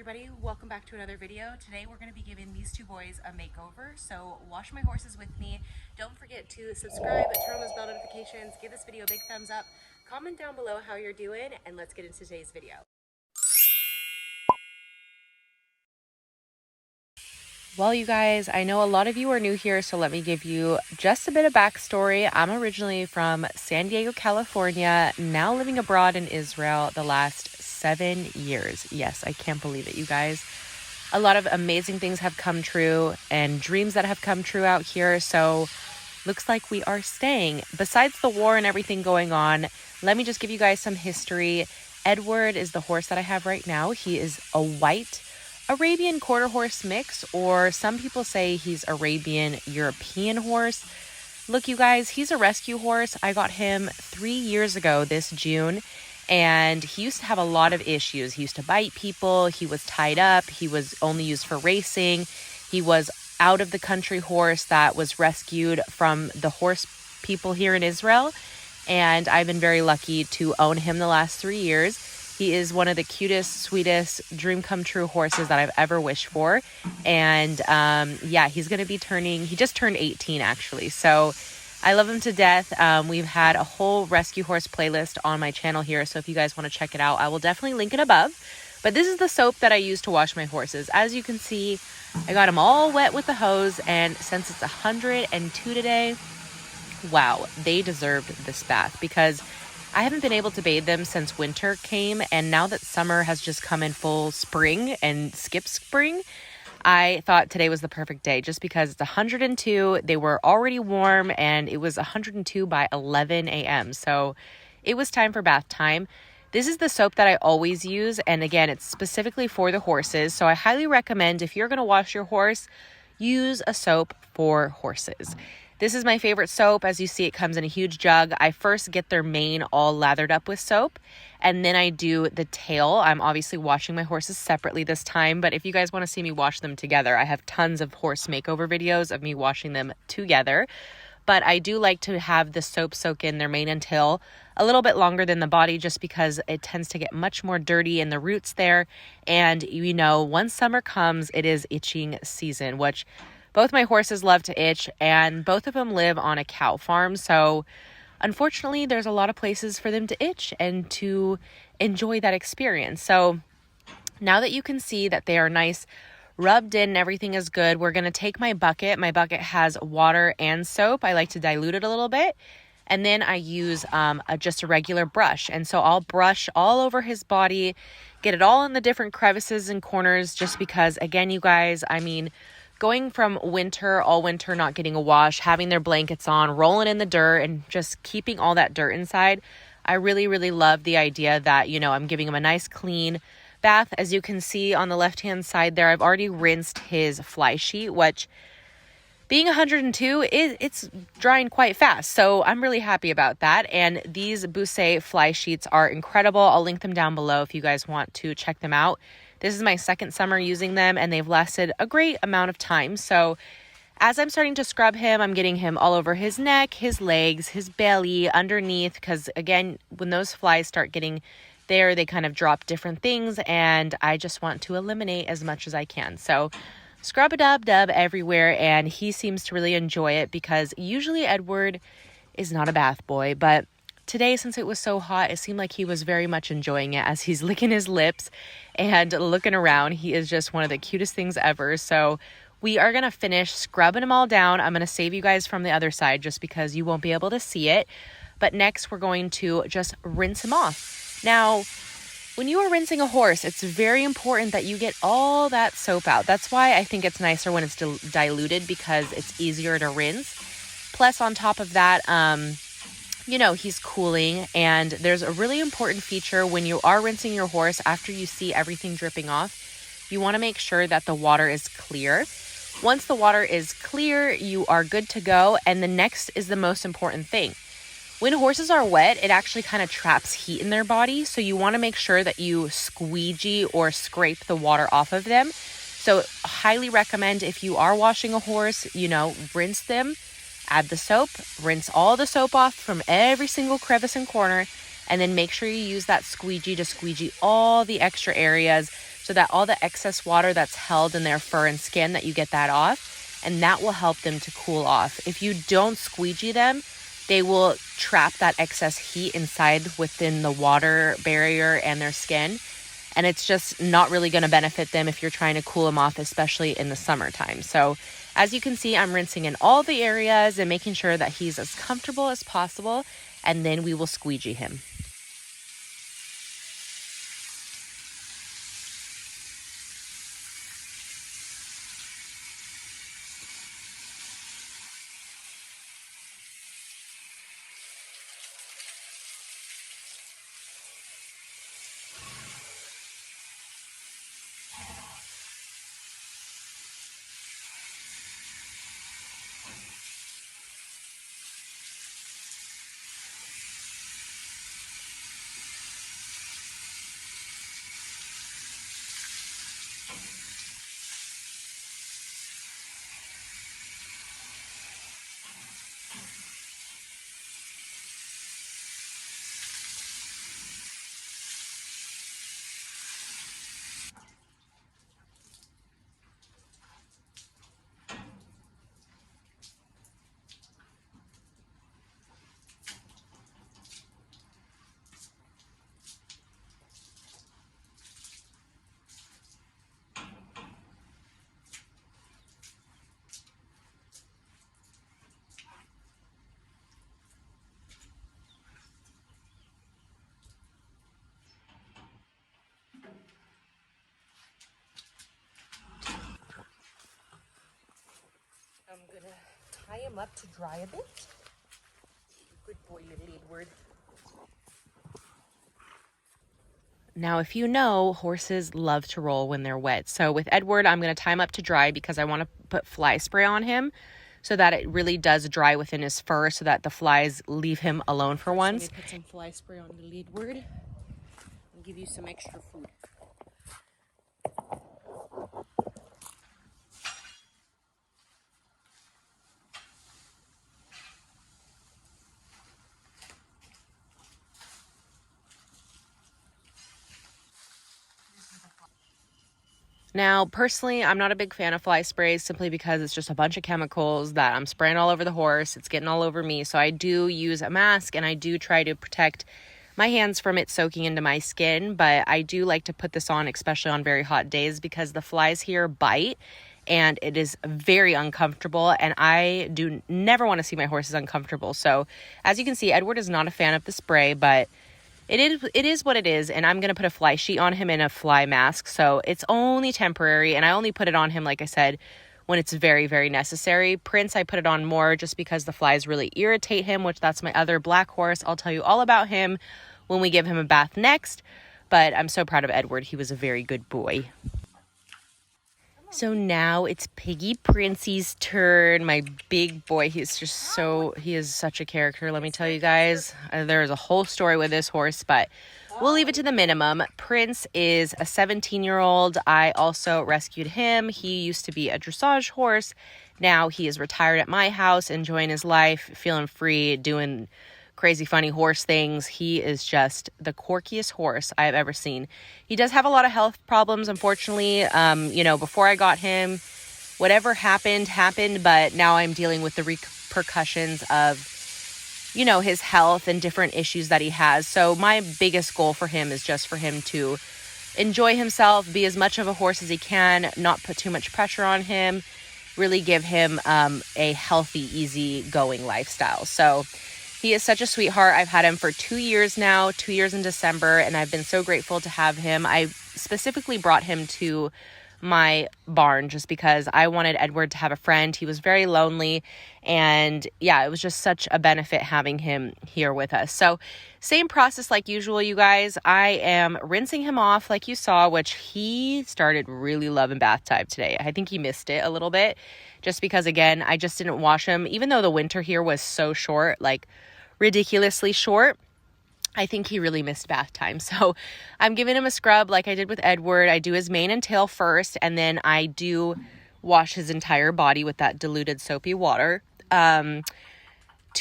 Everybody, welcome back to another video. Today we're going to be giving these two boys a makeover. So wash my horses with me. Don't forget to subscribe, turn on those bell notifications, give this video a big thumbs up, comment down below how you're doing, and let's get into today's video. Well, you guys, I know a lot of you are new here, so let me give you just a bit of backstory. I'm originally from San Diego, California, now living abroad in Israel the last 7 years. Yes, I can't believe it, you guys. A lot of amazing things have come true and dreams that have come true out here, so looks like we are staying. Besides the war and everything going on, let me just give you guys some history. Edward is the horse that I have right now. He is a white Arabian quarter horse mix, or some people say he's Arabian European horse. Look, you guys, he's a rescue horse. I got him 3 years ago this June, and he used to have a lot of issues. He used to bite people. He was tied up. He was only used for racing. He was out of the country horse that was rescued from the horse people here in Israel, and I've been very lucky to own him the last 3 years. He is one of the cutest, sweetest, dream come true horses that I've ever wished for. And yeah, he's going to be he just turned 18 actually. So I love him to death. We've had a whole rescue horse playlist on my channel here. So if you guys want to check it out, I will definitely link it above. But this is the soap that I use to wash my horses. As you can see, I got them all wet with the hose. And since it's 102 today, wow, they deserved this bath because I haven't been able to bathe them since winter came, and now that summer has just come in full spring and skipped spring, I thought today was the perfect day just because it's 102. They were already warm, and it was 102 by 11 a.m. So it was time for bath time. This is the soap that I always use, and again, it's specifically for the horses. So I highly recommend if you're going to wash your horse, use a soap for horses. This is my favorite soap. As you see, it comes in a huge jug. I first get their mane all lathered up with soap, and then I do the tail. I'm obviously washing my horses separately this time, but if you guys want to see me wash them together, I have tons of horse makeover videos of me washing them together. But I do like to have the soap soak in their mane and tail a little bit longer than the body just because it tends to get much more dirty in the roots there. And you know, once summer comes, it is itching season, which both my horses love to itch, and both of them live on a cow farm. So unfortunately, there's a lot of places for them to itch and to enjoy that experience. So now that you can see that they are nice, rubbed in, and everything is good, we're going to take my bucket. My bucket has water and soap. I like to dilute it a little bit. And then I use just a regular brush. And so I'll brush all over his body, get it all in the different crevices and corners, just because, again, you guys, I mean, going from all winter not getting a wash, having their blankets on, rolling in the dirt, and just keeping all that dirt inside, I really, really love the idea that, you know, I'm giving him a nice clean bath. As you can see on the left-hand side there, I've already rinsed his fly sheet, which being 102, it's drying quite fast. So I'm really happy about that. And these Bousse fly sheets are incredible. I'll link them down below if you guys want to check them out. This is my second summer using them, and they've lasted a great amount of time. So as I'm starting to scrub him, I'm getting him all over his neck, his legs, his belly, underneath, because again, when those flies start getting there, they kind of drop different things, and I just want to eliminate as much as I can. So scrub-a-dub-dub everywhere, and he seems to really enjoy it because usually Edward is not a bath boy, but today, since it was so hot, it seemed like he was very much enjoying it as he's licking his lips and looking around. He is just one of the cutest things ever. So we are going to finish scrubbing them all down. I'm going to save you guys from the other side just because you won't be able to see it. But next, we're going to just rinse him off. Now, when you are rinsing a horse, it's very important that you get all that soap out. That's why I think it's nicer when it's diluted because it's easier to rinse. Plus, on top of that, you know, he's cooling, and there's a really important feature when you are rinsing your horse after you see everything dripping off. You want to make sure that the water is clear. Once the water is clear, you are good to go. And the next is the most important thing. When horses are wet, it actually kind of traps heat in their body. So you want to make sure that you squeegee or scrape the water off of them. So highly recommend if you are washing a horse, you know, rinse them. Add the soap, rinse all the soap off from every single crevice and corner, and then make sure you use that squeegee to squeegee all the extra areas so so that all the excess water that's held in their fur and skin, that you get that off, and that will help them to cool off. If you don't squeegee them, they will trap that excess heat inside within the water barrier and their skin, and it's just not really going to benefit them if you're trying to cool them off, especially in the summertime. So as you can see, I'm rinsing in all the areas and making sure that he's as comfortable as possible, and then we will squeegee him. I'm gonna tie him up to dry a bit. Good boy, little Edward. Now, if you know, horses love to roll when they're wet. So with Edward, I'm going to tie him up to dry because I want to put fly spray on him so that it really does dry within his fur so that the flies leave him alone for once. Let me put some fly spray on the Edward and give you some extra food. Now, personally, I'm not a big fan of fly sprays simply because it's just a bunch of chemicals that I'm spraying all over the horse. It's getting all over me. So I do use a mask and I do try to protect my hands from it soaking into my skin. But I do like to put this on, especially on very hot days, because the flies here bite and it is very uncomfortable. And I do never want to see my horses uncomfortable. So as you can see, Edward is not a fan of the spray, but it is what it is, and I'm going to put a fly sheet on him and a fly mask, so it's only temporary, and I only put it on him, like I said, when it's very, very necessary. Prince, I put it on more just because the flies really irritate him, which that's my other black horse. I'll tell you all about him when we give him a bath next, but I'm so proud of Edward. He was a very good boy. So now it's Piggy Princey's turn. My big boy, he is such a character, let me tell you guys. There's a whole story with this horse, but we'll leave it to the minimum. Prince is a 17-year-old. I also rescued him. He used to be a dressage horse. Now he is retired at my house, enjoying his life, feeling free, doing crazy funny horse things. He is just the quirkiest horse I've ever seen. He does have a lot of health problems, unfortunately. Before I got him, whatever happened, but now I'm dealing with the repercussions of, his health and different issues that he has. So my biggest goal for him is just for him to enjoy himself, be as much of a horse as he can, not put too much pressure on him, really give him a healthy, easy going lifestyle. So he is such a sweetheart. I've had him for 2 years now, 2 years in December, and I've been so grateful to have him. I specifically brought him to my barn just because I wanted Edward to have a friend. He was very lonely, and yeah, it was just such a benefit having him here with us. So same process like usual, you guys. I am rinsing him off like you saw, which he started really loving bath time today. I think he missed it a little bit just because, again, I just didn't wash him. Even though the winter here was so short, like ridiculously short, I think he really missed bath time. So I'm giving him a scrub like I did with Edward. I do his mane and tail first, and then I do wash his entire body with that diluted soapy water.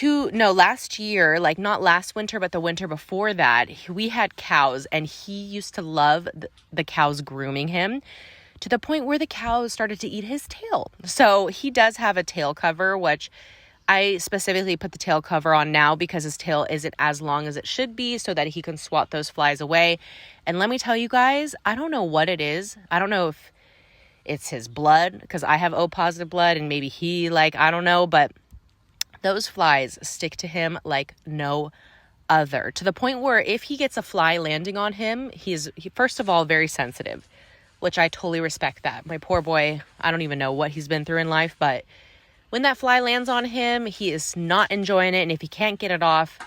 last year, like not last winter, but the winter before that, we had cows, and he used to love the cows grooming him to the point where the cows started to eat his tail. So he does have a tail cover, which I specifically put the tail cover on now because his tail isn't as long as it should be so that he can swat those flies away. And let me tell you guys, I don't know what it is. I don't know if it's his blood, because I have O positive blood and maybe he, I don't know, but those flies stick to him like no other, to the point where if he gets a fly landing on him, he's first of all very sensitive, which I totally respect that. My poor boy, I don't even know what he's been through in life, but when that fly lands on him, he is not enjoying it. And if he can't get it off,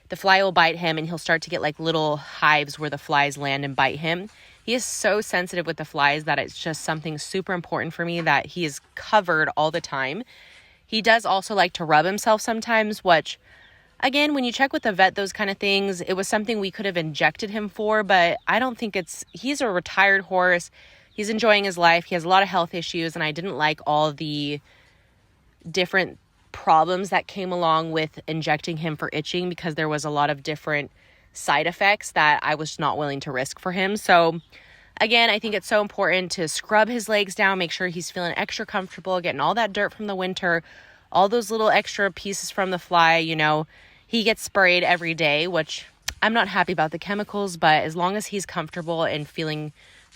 the fly will bite him, and he'll start to get like little hives where the flies land and bite him. He is so sensitive with the flies that it's just something super important for me that he is covered all the time. He does also like to rub himself sometimes, which, again, when you check with the vet, those kind of things, it was something we could have injected him for, but I don't think he's a retired horse. He's enjoying his life. He has a lot of health issues, and I didn't like all the different problems that came along with injecting him for itching, because there was a lot of different side effects that I was not willing to risk for him. So again, I think it's so important to scrub his legs down, make sure he's feeling extra comfortable, getting all that dirt from the winter, all those little extra pieces from the fly. He gets sprayed every day, which I'm not happy about the chemicals, but as long as he's comfortable and feeling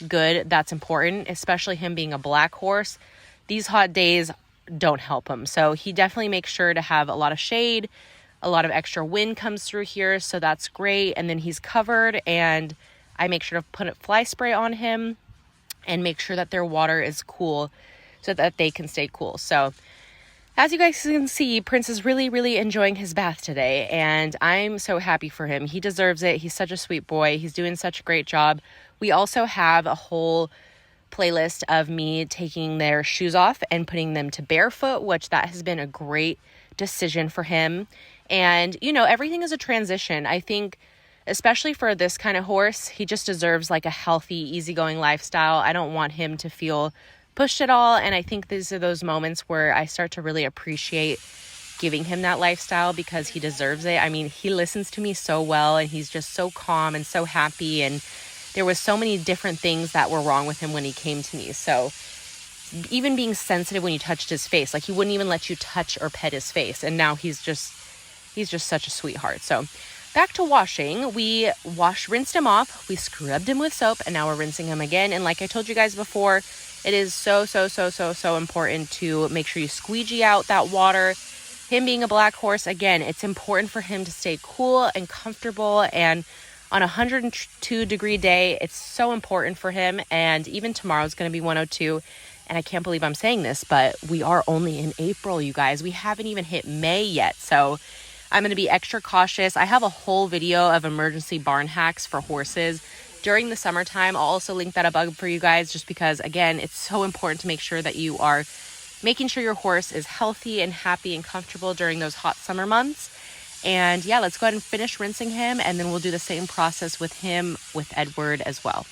good, that's important, especially him being a black horse. These hot days don't help him. So he definitely makes sure to have a lot of shade, a lot of extra wind comes through here. So that's great. And then he's covered, and I make sure to put fly spray on him and make sure that their water is cool so that they can stay cool. So as you guys can see, Prince is really, really enjoying his bath today, and I'm so happy for him. He deserves it. He's such a sweet boy. He's doing such a great job. We also have a whole playlist of me taking their shoes off and putting them to barefoot, which that has been a great decision for him. And, everything is a transition. I think, especially for this kind of horse, he just deserves like a healthy, easygoing lifestyle. I don't want him to feel pushed at all. And I think these are those moments where I start to really appreciate giving him that lifestyle, because he deserves it. I mean, he listens to me so well, and he's just so calm and so happy. And there was so many different things that were wrong with him when he came to me. So even being sensitive when you touched his face, like he wouldn't even let you touch or pet his face. And now he's just such a sweetheart. So back to washing. We rinsed him off. We scrubbed him with soap, and now we're rinsing him again. And like I told you guys before, it is so important to make sure you squeegee out that water. Him being a black horse, again, it's important for him to stay cool and comfortable, and on a 102-degree day, it's so important for him. And even tomorrow's going to be 102. And I can't believe I'm saying this, but we are only in April, you guys. We haven't even hit May yet. So I'm going to be extra cautious. I have a whole video of emergency barn hacks for horses during the summertime. I'll also link that above for you guys, just because, again, it's so important to make sure that you are making sure your horse is healthy and happy and comfortable during those hot summer months. And yeah, let's go ahead and finish rinsing him, and then we'll do the same process with him, with Edward as well.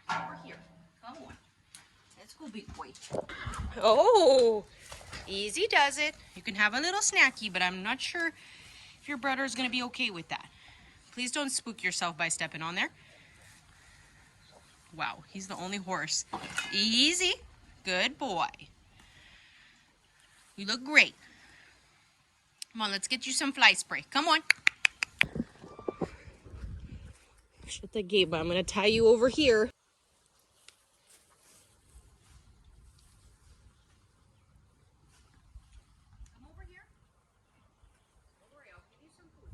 Over here. Come on. Let's go, big boy. Oh, easy does it. You can have a little snacky, but I'm not sure if your brother is going to be okay with that. Please don't spook yourself by stepping on there. Wow, he's the only horse. Easy. Good boy. You look great. Come on, let's get you some fly spray. Come on. Shut the gate, but I'm going to tie you over here. Come over here. Don't worry, I'll give you some food.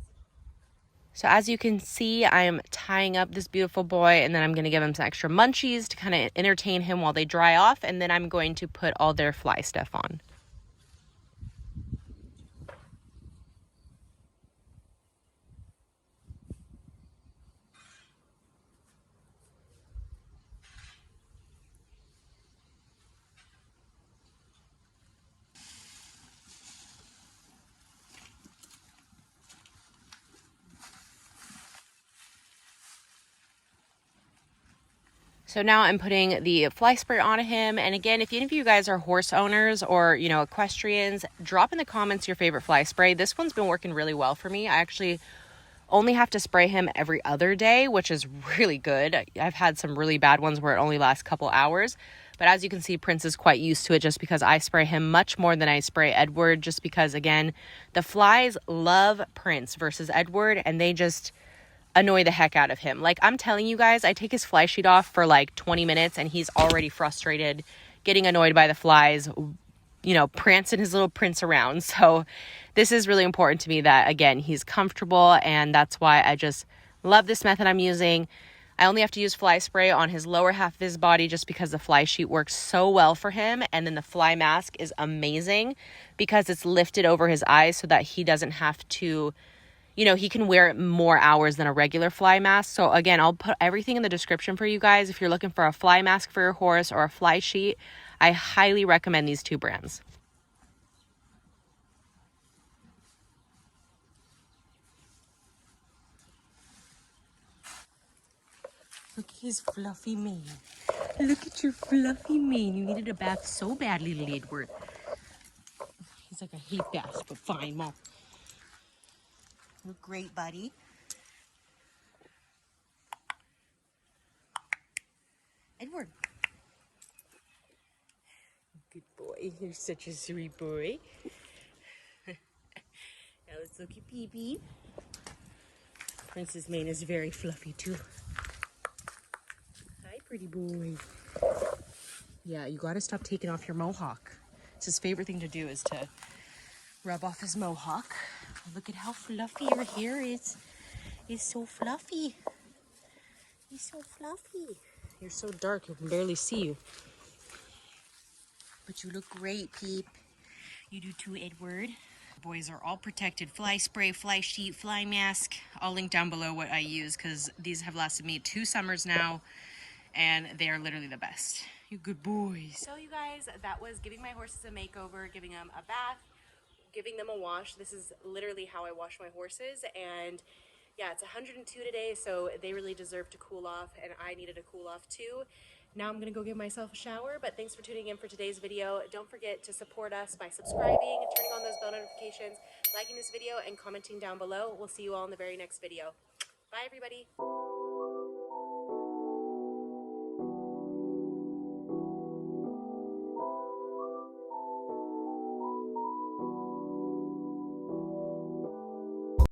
So as you can see, I'm tying up this beautiful boy, and then I'm going to give him some extra munchies to kind of entertain him while they dry off, and then I'm going to put all their fly stuff on. So now I'm putting the fly spray on him. And again, if any of you guys are horse owners or, you know, equestrians, drop in the comments your favorite fly spray. This one's been working really well for me. I actually only have to spray him every other day, which is really good. I've had some really bad ones where it only lasts a couple hours. But as you can see, Prince is quite used to it just because I spray him much more than I spray Edward, just because, again, the flies love Prince versus Edward, and they just annoy the heck out of him. Like, I'm telling you guys, I take his fly sheet off for like 20 minutes and he's already frustrated, getting annoyed by the flies, you know, prancing his little Prince around. So this is really important to me that, again, he's comfortable, and that's why I just love this method I'm using. I only have to use fly spray on his lower half of his body just because the fly sheet works so well for him. And then the fly mask is amazing because it's lifted over his eyes so that he doesn't have to, you know, he can wear it more hours than a regular fly mask. So again, I'll put everything in the description for you guys. If you're looking for a fly mask for your horse or a fly sheet, I highly recommend these two brands. Look at his fluffy mane. Look at your fluffy mane. You needed a bath so badly, little Edward. He's like, I hate baths, but fine, Mom. Look great, buddy. Edward. Good boy. You're such a sweet boy. Now let's look at Pee-Pee. Prince's mane is very fluffy too. Hi, pretty boy. Yeah, you gotta stop taking off your mohawk. It's his favorite thing to do is to rub off his mohawk. Look at how fluffy your hair is. It's so fluffy. He's so fluffy. You're so dark, I can barely see you. But you look great, Peep. You do too, Edward. Boys are all protected. Fly spray, fly sheet, fly mask. I'll link down below what I use because these have lasted me 2 summers now, and they are literally the best. You good boys. So you guys, that was giving my horses a makeover, giving them a bath, giving them a wash. This is literally how I wash my horses, and yeah, it's 102 today, so they really deserve to cool off, and I needed to cool off too. Now I'm gonna go give myself a shower, but thanks for tuning in for today's video. Don't forget to support us by subscribing, turning on those bell notifications, liking this video, and commenting down below. We'll see you all in the very next video. Bye, everybody.